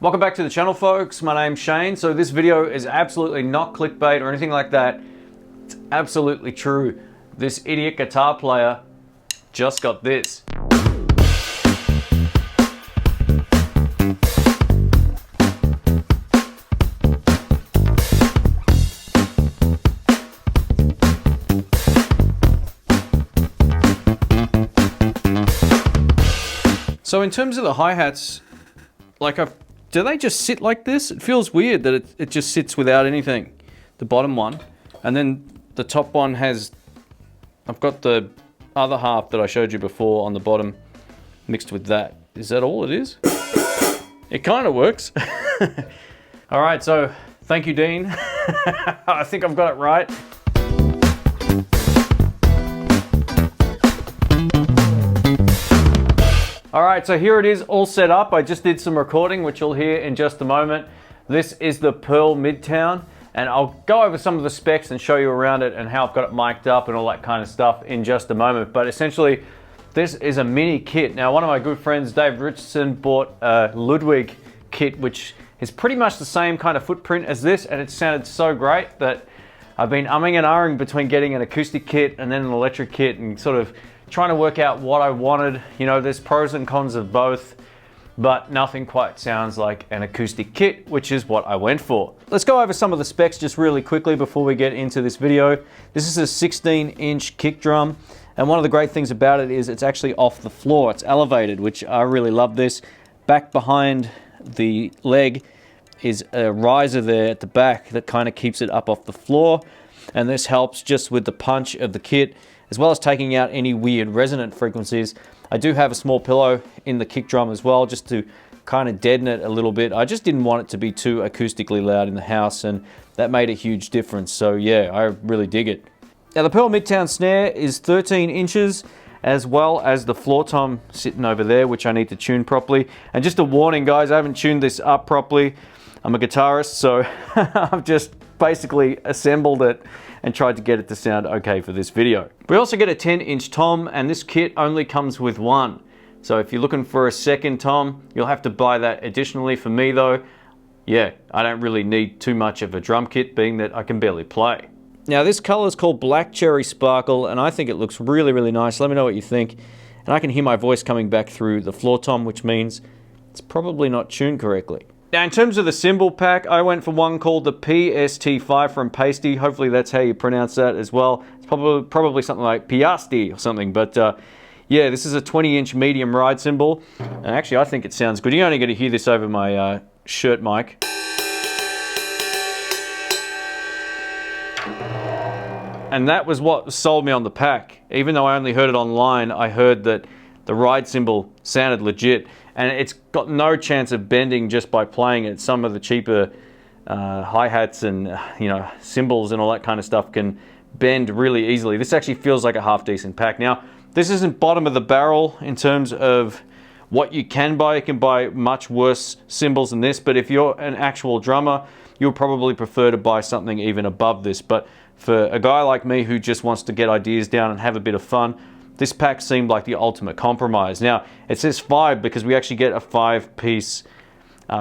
Welcome back to the channel, folks. My name's Shane. So this video is absolutely not clickbait or anything like that. It's absolutely true. This idiot guitar player just got this. So in terms of the hi-hats, do they just sit like this? It feels weird that it just sits without anything, the bottom one. And then the top one has, I've got the other half that I showed you before on the bottom mixed with that. Is that all it is? It kind of works. All right, so thank you, Dean. I think I've got it right. All right, so here it is all set up. I just did some recording, which you'll hear in just a moment. This is the Pearl Midtown, and I'll go over some of the specs and show you around it and how I've got it mic'd up and all that kind of stuff in just a moment. But essentially, this is a mini kit. Now, one of my good friends, Dave Richardson, bought a Ludwig kit, which is pretty much the same kind of footprint as this, and it sounded so great that I've been umming and ahhing between getting an acoustic kit and then an electric kit and sort of trying to work out what I wanted. You know, there's pros and cons of both, but nothing quite sounds like an acoustic kit, which is what I went for. Let's go over some of the specs just really quickly before we get into this video. This is a 16-inch kick drum, and one of the great things about it is it's actually off the floor. It's elevated, which I really love this. Back behind the leg is a riser there at the back that kind of keeps it up off the floor, and this helps just with the punch of the kit, as well as taking out any weird resonant frequencies. I do have a small pillow in the kick drum as well, just to kind of deaden it a little bit. I just didn't want it to be too acoustically loud in the house, and that made a huge difference. So yeah, I really dig it. Now the Pearl Midtown snare is 13 inches, as well as the floor tom sitting over there, which I need to tune properly. And just a warning, guys, I haven't tuned this up properly. I'm a guitarist, so I've just basically assembled it and tried to get it to sound okay for this video. We also get a 10-inch tom, and this kit only comes with one. So if you're looking for a second tom, you'll have to buy that additionally. For me though, yeah, I don't really need too much of a drum kit, being that I can barely play. Now this color is called Black Cherry Sparkle, and I think it looks really, really nice. Let me know what you think. And I can hear my voice coming back through the floor tom, which means it's probably not tuned correctly. Now in terms of the cymbal pack, I went for one called the PST5 from Pasty. Hopefully that's how you pronounce that as well. It's probably something like Piasti or something, but yeah, this is a 20-inch medium ride cymbal. And actually I think it sounds good. You're only going to hear this over my shirt mic. And that was what sold me on the pack. Even though I only heard it online, I heard that the ride cymbal sounded legit. And it's got no chance of bending just by playing it. Some of the cheaper hi-hats and cymbals and all that kind of stuff can bend really easily. This actually feels like a half-decent pack. Now, this isn't bottom of the barrel in terms of what you can buy. You can buy much worse cymbals than this, but if you're an actual drummer, you'll probably prefer to buy something even above this. But for a guy like me who just wants to get ideas down and have a bit of fun, this pack seemed like the ultimate compromise. Now, it says 5 because we actually get a 5-piece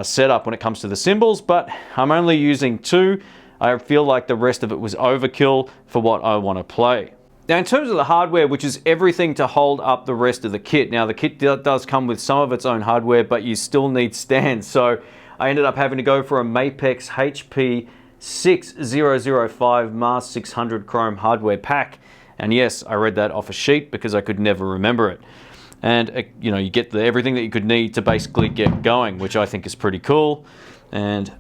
setup when it comes to the cymbals, but I'm only using 2. I feel like the rest of it was overkill for what I want to play. Now, in terms of the hardware, which is everything to hold up the rest of the kit. Now, the kit does come with some of its own hardware, but you still need stands. So I ended up having to go for a Mapex HP 6005 Mars 600 Chrome hardware pack. And yes, I read that off a sheet because I could never remember it. And you get everything that you could need to basically get going, which I think is pretty cool. And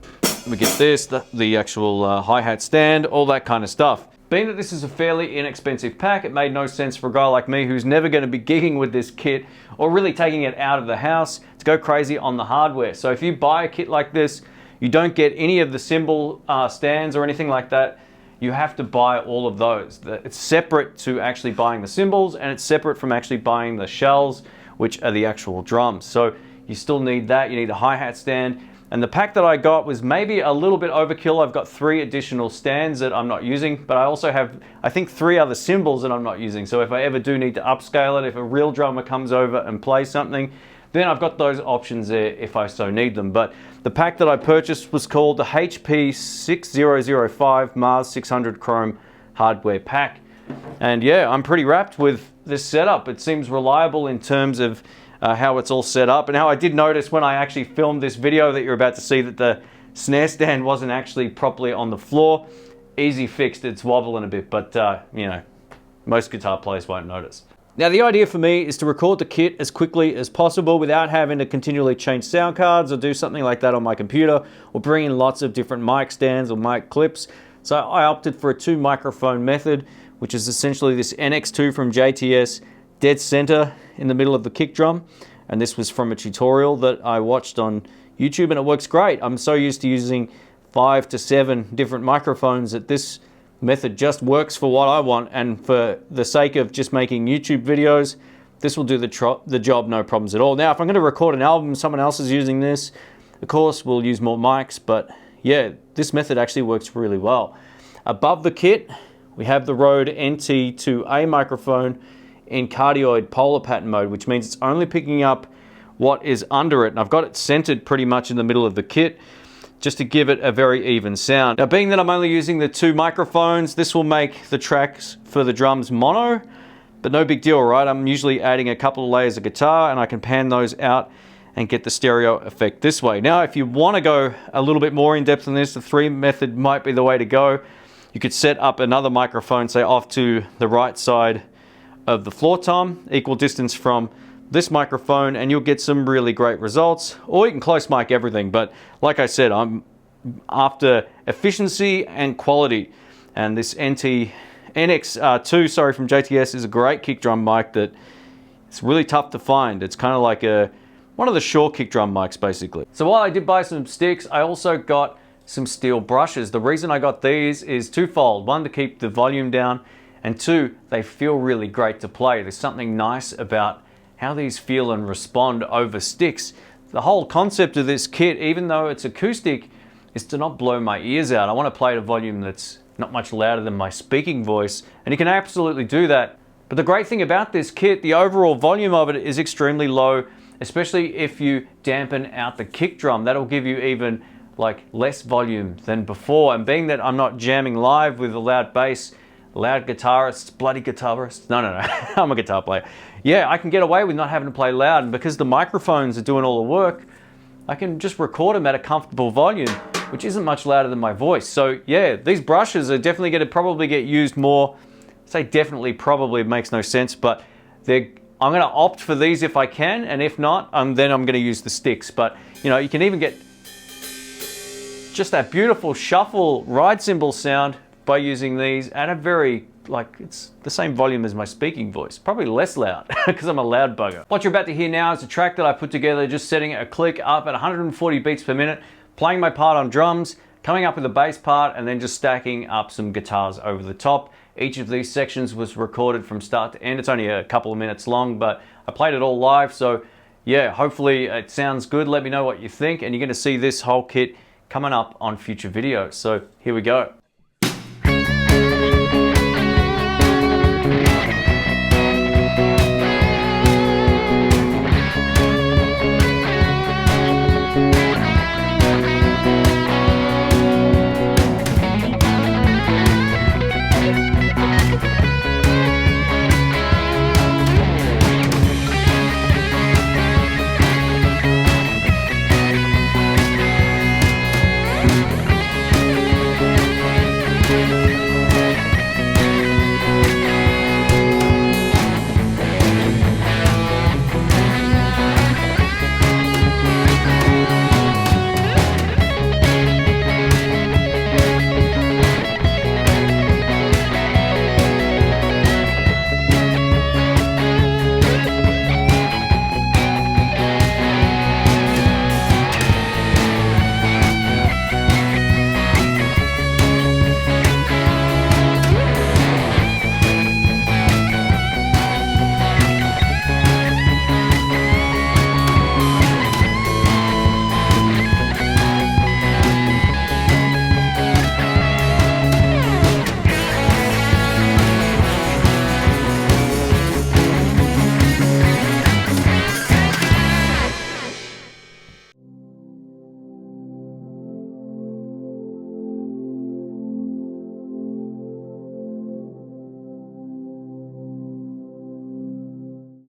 we get this, the actual hi-hat stand, all that kind of stuff. Being that this is a fairly inexpensive pack, it made no sense for a guy like me who's never going to be gigging with this kit or really taking it out of the house to go crazy on the hardware. So if you buy a kit like this, you don't get any of the cymbal stands or anything like that. You have to buy all of those. It's separate to actually buying the cymbals, and it's separate from actually buying the shells, which are the actual drums. So you still need that. You need a hi-hat stand. And the pack that I got was maybe a little bit overkill. I've got 3 additional stands that I'm not using, but I also have, I think, 3 other cymbals that I'm not using. So if I ever do need to upscale it, if a real drummer comes over and plays something, then I've got those options there if I so need them. But the pack that I purchased was called the HP 6005 Mars 600 Chrome hardware pack. And yeah, I'm pretty wrapped with this setup. It seems reliable in terms of how it's all set up. And how I did notice when I actually filmed this video that you're about to see that the snare stand wasn't actually properly on the floor. Easy fixed, it's wobbling a bit, but you know, most guitar players won't notice. Now the idea for me is to record the kit as quickly as possible without having to continually change sound cards or do something like that on my computer, or bring in lots of different mic stands or mic clips. So I opted for a 2 microphone method, which is essentially this NX2 from JTS dead center in the middle of the kick drum. And this was from a tutorial that I watched on YouTube, and it works great. I'm so used to using 5 to 7 different microphones that this method just works for what I want, and for the sake of just making YouTube videos, this will do the job no problems at all. Now if I'm going to record an album, someone else is using this, of course we'll use more mics, but yeah, this method actually works really well. Above the kit we have the Rode NT2A microphone in cardioid polar pattern mode, which means it's only picking up what is under it, and I've got it centered pretty much in the middle of the kit, just to give it a very even sound. Now being that I'm only using the 2 microphones, this will make the tracks for the drums mono, but no big deal, right? I'm usually adding a couple of layers of guitar and I can pan those out and get the stereo effect this way. Now if you want to go a little bit more in depth than this, the 3 method might be the way to go. You could set up another microphone, say off to the right side of the floor tom, equal distance from this microphone, and you'll get some really great results. Or you can close mic everything, but like I said, I'm after efficiency and quality, and this NX2 from JTS is a great kick drum mic that it's really tough to find. It's kind of like one of the Shure kick drum mics basically. So while I did buy some sticks, I also got some steel brushes. The reason I got these is twofold. One, to keep the volume down, and 2, they feel really great to play. There's something nice about how these feel and respond over sticks. The whole concept of this kit, even though it's acoustic, is to not blow my ears out. I want to play at a volume that's not much louder than my speaking voice, and you can absolutely do that. But the great thing about this kit, the overall volume of it is extremely low, especially if you dampen out the kick drum. That'll give you even like less volume than before. And being that I'm not jamming live with a loud bass, loud guitarists, bloody guitarists. No, I'm a guitar player. Yeah, I can get away with not having to play loud, and because the microphones are doing all the work, I can just record them at a comfortable volume, which isn't much louder than my voice. So yeah, these brushes are definitely going to probably get used more. Say definitely, probably makes no sense, but I'm going to opt for these if I can, and if not, then I'm going to use the sticks. But you know, you can even get just that beautiful shuffle ride cymbal sound by using these at a very, like, it's the same volume as my speaking voice, probably less loud because I'm a loud bugger. What you're about to hear now is a track that I put together just setting a click up at 140 beats per minute, playing my part on drums, coming up with a bass part, and then just stacking up some guitars over the top. Each of these sections was recorded from start to end. It's only a couple of minutes long, but I played it all live, so yeah, hopefully it sounds good. Let me know what you think, and you're going to see this whole kit coming up on future videos. So here we go.